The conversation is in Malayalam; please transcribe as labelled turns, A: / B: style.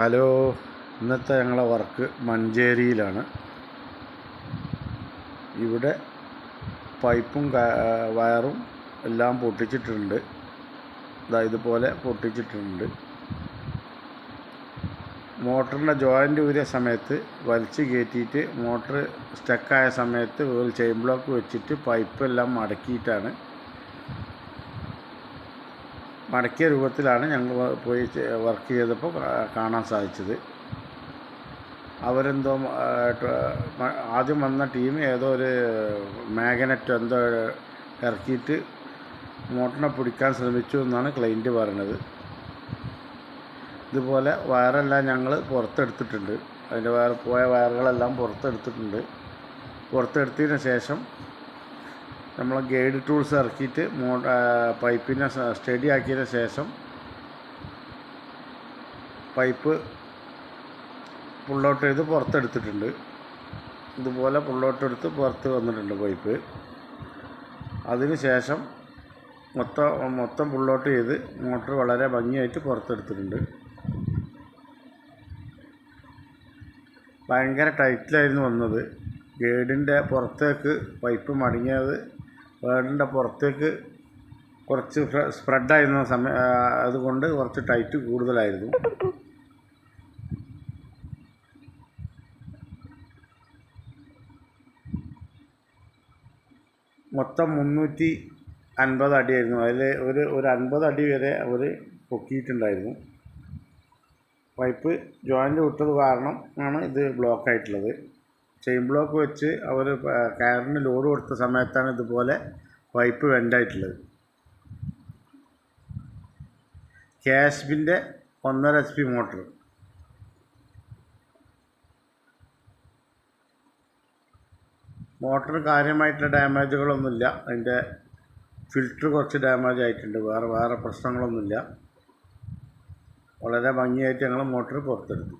A: ഹലോ, ഇന്നത്തെ ഞങ്ങളെ വർക്ക് മഞ്ചേരിയിലാണ്. ഇവിടെ പൈപ്പും വയറും എല്ലാം പൊട്ടിച്ചിട്ടുണ്ട്. ഇതുപോലെ പൊട്ടിച്ചിട്ടുണ്ട്. മോട്ടറിൻ്റെ ജോയിൻ്റ് ഊരിയ സമയത്ത് വലിച്ച് കയറ്റിയിട്ട് മോട്ടർ സ്റ്റക്കായ സമയത്ത് ഒരു ചെയിൻ ബ്ലോക്ക് വെച്ചിട്ട് പൈപ്പെല്ലാം മടക്കിയ രൂപത്തിലാണ് ഞങ്ങൾ പോയി വർക്ക് ചെയ്തപ്പോൾ കാണാൻ സാധിച്ചത്. അവരെന്തോ ആദ്യം വന്ന ടീം ഏതോ ഒരു മാഗ്നറ്റ് എന്തോ ഇറക്കിയിട്ട് മോട്ടറിനെ പിടിക്കാൻ ശ്രമിച്ചു എന്നാണ് ക്ലൈൻറ്റ് പറയുന്നത്. ഇതുപോലെ വയറെല്ലാം ഞങ്ങൾ പുറത്തെടുത്തിട്ടുണ്ട്. അതിൻ്റെ പോയ വയറുകളെല്ലാം പുറത്തെടുത്തതിന് ശേഷം നമ്മൾ ഗൈഡ് ടൂൾസ് ഇറക്കിയിട്ട് പൈപ്പിനെ സ്റ്റഡി ആക്കിയതിന് ശേഷം പൈപ്പ് പുള്ളൗട്ട് ചെയ്ത് പുറത്തെടുത്തിട്ടുണ്ട്. ഇതുപോലെ പുള്ളൗട്ട് എടുത്ത് പുറത്ത് വന്നിട്ടുണ്ട് പൈപ്പ്. അതിന് ശേഷം മൊത്തം പുള്ളൗട്ട് ചെയ്ത് മോട്ടർ വളരെ ഭംഗിയായിട്ട് പുറത്തെടുത്തിട്ടുണ്ട്. ഭയങ്കര ടൈറ്റിലായിരുന്നു വന്നത്. ഗൈഡിൻ്റെ പുറത്തേക്ക് പൈപ്പ് മടങ്ങിയത് ഗൈഡിൻ്റെ പുറത്തേക്ക് കുറച്ച് സ്പ്രെഡായിരുന്ന അതുകൊണ്ട് കുറച്ച് ടൈറ്റ് കൂടുതലായിരുന്നു. മൊത്തം 350 അടിയായിരുന്നു. അതിൽ ഒരു 50 അടി വരെ അവർ പൊക്കിയിട്ടുണ്ടായിരുന്നു. പൈപ്പ് ജോയിൻ്റ് വിട്ടത് കാരണം ആണ് ഇത് ബ്ലോക്കായിട്ടുള്ളത്. ചെയിൻ ബ്ലോക്ക് വെച്ച് അവർ കയറിന് ലോഡ് കൊടുത്ത സമയത്താണ് ഇതുപോലെ പൈപ്പ് വെൻ്റായിട്ടുള്ളത്. KSBൻ്റെ 1.5 HP മോട്ടർ. മോട്ടറിന് കാര്യമായിട്ടുള്ള ഡാമേജുകളൊന്നുമില്ല. അതിൻ്റെ ഫിൽറ്റർ കുറച്ച് ഡാമേജ് ആയിട്ടുണ്ട്. വേറെ പ്രശ്നങ്ങളൊന്നുമില്ല. വളരെ ഭംഗിയായിട്ട് ഞങ്ങൾ മോട്ടർ പുറത്തെടുത്തു.